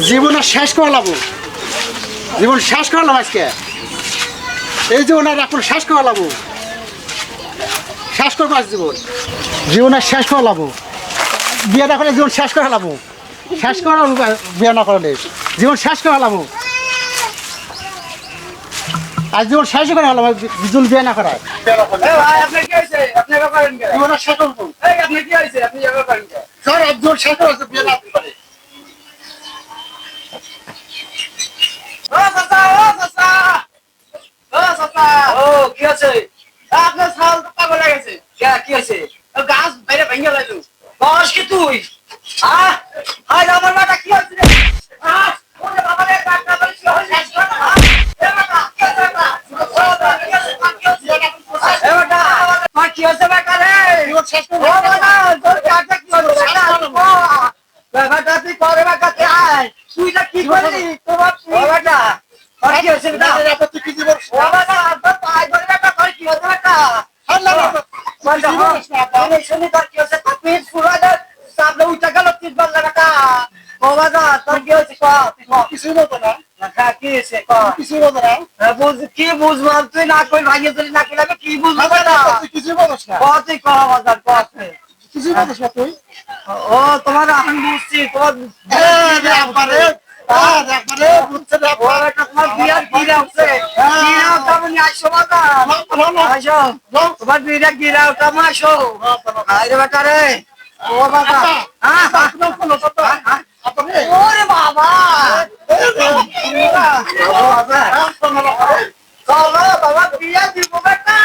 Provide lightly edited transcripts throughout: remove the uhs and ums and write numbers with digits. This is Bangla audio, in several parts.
জীবন শেষ করলাম, জীবন শেষ করলাম আজকে। এই জীবন আর এখন শেষ করলাম, শেষ করবো আজ জীবন, জীবন আর শেষ করলাম। বিয়ে না করে জীবন শেষ করালাম, শেষ করালাম। বিয়ে না করলে জীবন শেষ করালাম, আজ জীবন শেষ করে হলাম। জীবন বিয়ে না করায় জীবন শেষ করবো। স্যার আজ জীবন শেষ করা বিয়ে না করে। কি আছে আপনার ছাল পাগল হয়ে গেছে? কি আছে? গাছ বাইরে ভেঙে লাইলু বস কি তুই? আজ আমার মাটা কি হচ্ছে রে? ওরে বাবা রে, কাটা বলে কি হচ্ছে? এ বাবা কি হচ্ছে? কি হচ্ছে বেটা রে? ও বাবা তোর কাটা কি হচ্ছে? বাবাটা তুই করে বাকাতে আয়, তুই না কি করলি? তোমার বাবাটা কি হচ্ছে বেটা? তুই কি জীবন বাবা তোর পায়ে ধরে বেটা তোর কি হচ্ছে বেটা? শুনি তোর কি হচ্ছে? তুই পুরাদের সামনে উঠে গেল 3 বার বেটা। ও বাবা তোর কি হচ্ছে? কিছুই বলতো না, কি হয়েছে? কিছুই বলতো না। কি বুঝবো তুই? না কই ভাঙিয়ে চলি না কিনা কি বুঝবো না? তুই কিছুই বলিস না, তুই কহ বাজার কহ। কিছুই বলিস না তুই। ও তোমার এখন বুঝছি তোমার তোমার বিয়ার গিরা উঠছে, গিরাও কেমন আসো বাবা, আসো তোমার বিয়েটা গিরাও কেমন আসো। আরে বেটা রে, ও বাবা ওরে বাবা চলো বাবা বিয়া দিব বেটা।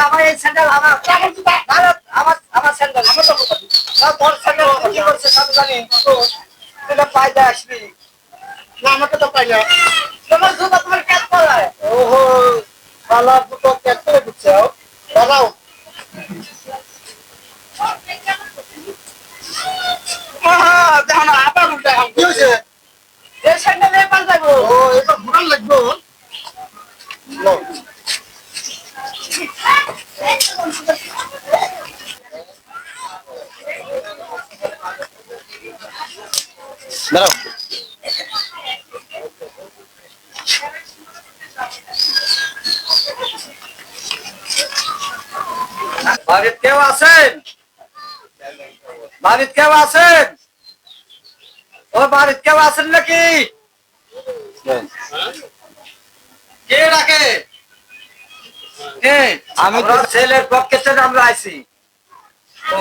আমার এই স্যান্ডেল আমার স্যান্ডেল তোর স্যান্ডেল কি করছে সব জানি। তুই পাইতে আসবি না, আমাকে তো পাই না। তোমার জুতা তোমার ক্যাচ করায়। ওহো, পালা দুটো ক্যাচ করে দিচ্ছে। দাঁড়াও, দেখো না আবার উল্টা কি হয়েছে? এই স্যান্ডেল এবার যাবো। ও, এবার ঘুরান লাগবো। দাঁড়াও, বাড়িতে কেউ আছেন? বাড়িতে কেউ আছেন? ও বাড়িতে কেউ আছেন নাকি? কে ডাকে? আমি তো ছেলের পক্ষে থেকে আমরা আইছি। ও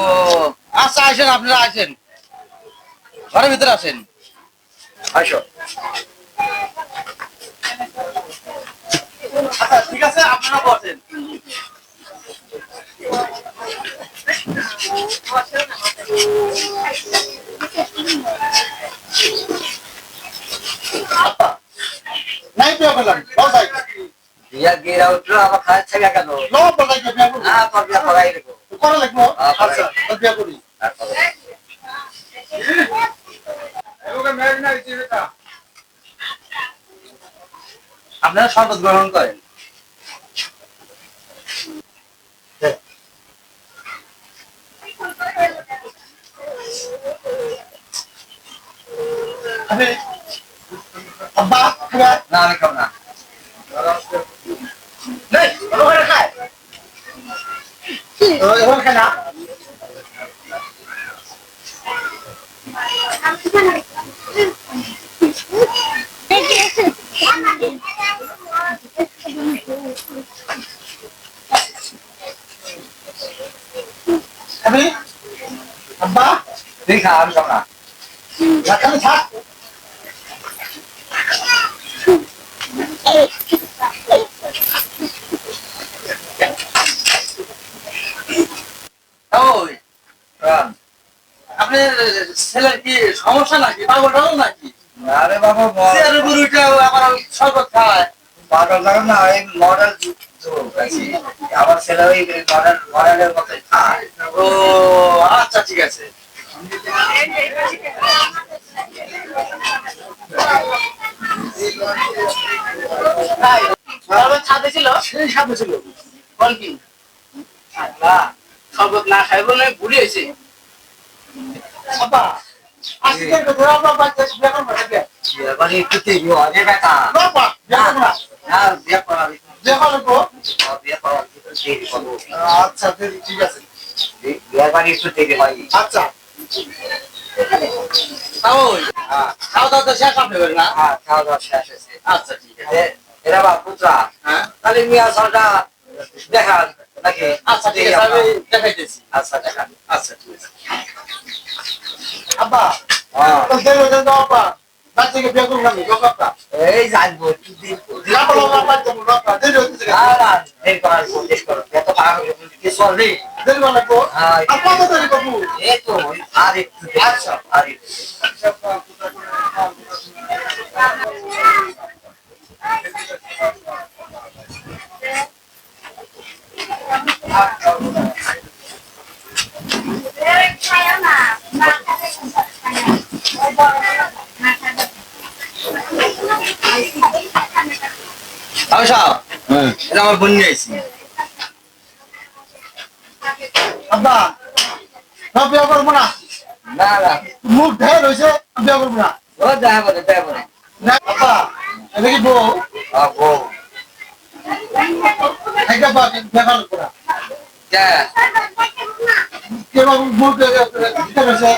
আচ্ছা আসেন, আপনারা আসেন, ঘরের ভিতরে আসেন। আসো। আচ্ছা ঠিক আছে, আপনারা বসেন। নাই বিয়ে করলাম, লও যাই। বিয়া গিরা উঠলো আবার খাচ্ছে কেন? লও বলাই বিয়ে করবো। তোর বিয়া করাই দেবো। করা লাগবো। আচ্ছা, তোর বিয়ে করি। আপনারা শপথ গ্রহণ করেন। আব্বা খাবে? না আমি খাবো না। ওখানে খায়। এবার খাই না। খাবি? আব্বা তুই খা, আমি খাবো না। খালি থাক। আপনার ছেলের কি সমস্যা নাকি পাগল টাগল নাকি? আরে বাবা চেয়ারের উপর উঠে আবার শরবত খায়। পাগল টাগল না, ওই মডেল যুগ আছে। আমার ছেলে ওই মডেলের মতোই খায়। ও আচ্ছা ঠিক আছে। ছাদে ছিল, সেই সাথে ছিল। বল কি আল্লাহ, শরবত না খাই বলে বুড়ি হয়েছে। আব্বা আজকে তো আমরা বাচ্চা বিয়ে করব নাকি? এবারে একটু দেরি হবে বেটা। বাবা বিয়ে করব না। না, বিয়ে করাবি। বিয়ে করব। বিয়ে করাবি তো দেরি করবো। আচ্ছা ঠিক আছে। বিয়ে বাড়ি একটু দেরি হয়। আচ্ছা ওই খাওয়া দাওয়া তো শেষ আপনি করেন না? হ্যাঁ, খাওয়া দাওয়া শেষ হয়েছে। আচ্ছা ঠিক আছে। এরা বা পুত্রা, হ্যাঁ তাহলে মিয়া সালটা দেখা নাকি? আচ্ছা ঠিক আছে, আমি দেখাইতেছি। আচ্ছা দেখা। আচ্ছা ঠিক আছে। আব্বা হ্যাঁ, তো দেবো দেন আব্বা বাচ্চাকে বিয়ে করব না বাবা এই জানবো একটু দেরি করবো। না বলো বাচ্চা বাবা দেরি হচ্ছে না, না, দেরি করার কোशिশ করো। এত পাগল কি চলবে? দেরি মানে কো হ্যাঁ, আপা তো দেরি করব এই তো আর একটু দেরি। আচ্ছা, আর একটু। আমি সাহেব, এটা আমার বোন নিয়ে আইছি। আব্বা না বিয়ে করব না না, না, মুখ ঢের হইছে বিয়ে করব না ও দেখা করে, দেখা করে। না আব্বা এটা কি বউ বউ, এটা বাবা বিয়ে করব না কে? কে বাবু মুখ ঢের হইছে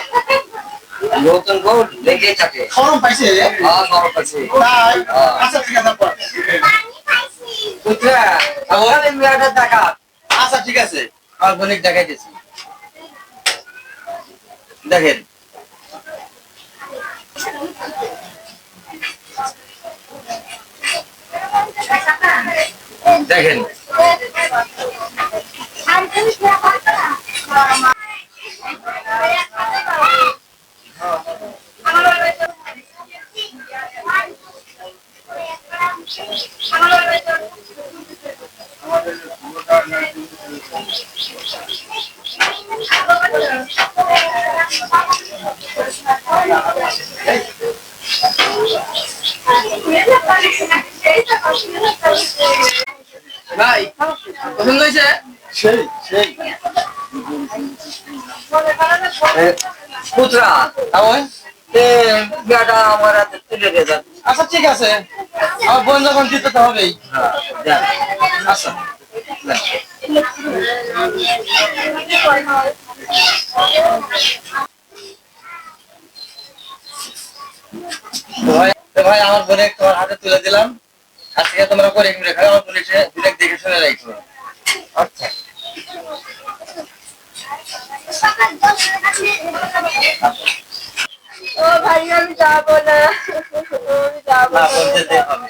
নতুন বউ লেগে থাকে। শরম পাইছে সরব আছে। তাই আচ্ছা ঠিক আছে আব্বা পুত্রা, তাহলে মেয়েটা দেখা। আচ্ছা ঠিক আছে, আমার বোনিক দেখাইতেছি। দেখেন দেখেন ভাই পছন্দ হয়েছে? সেই সেই পুত্রা, তাহলে মেয়েটা আমার হাতে তুলে দিয়ে যান। আচ্ছা ঠিক আছে, আমার বোন যখন দিতে তো হবেই। যান। আচ্ছা ভাই আমার বোনে তোমার হাতে তুলে দিলাম। আজকে তোমরা করে রেখে আমার বোনে দেখে শুনে রাখো। আচ্ছা, ও ভাই আমি যাবো না, আমি যাবো না না, বোন যেতে হবে,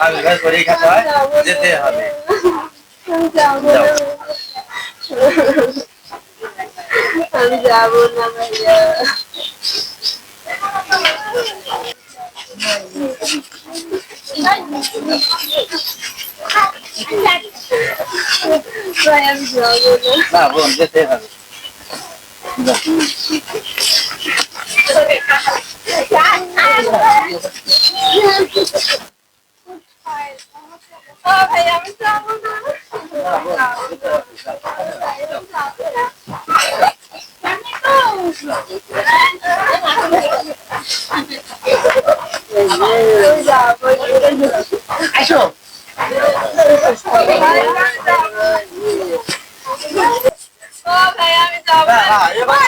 আমি ঘর করে খেতে হয়, যেতে হবে। আমি যাবো না, আমি যাবো না ভাইয়া। ভাই আমি যাবো না। না বোন যেতে হবে। ও ভাই আমি যাবো না। আমি যাবো না। আইসো ও ভাই আমি যাবো না। এবার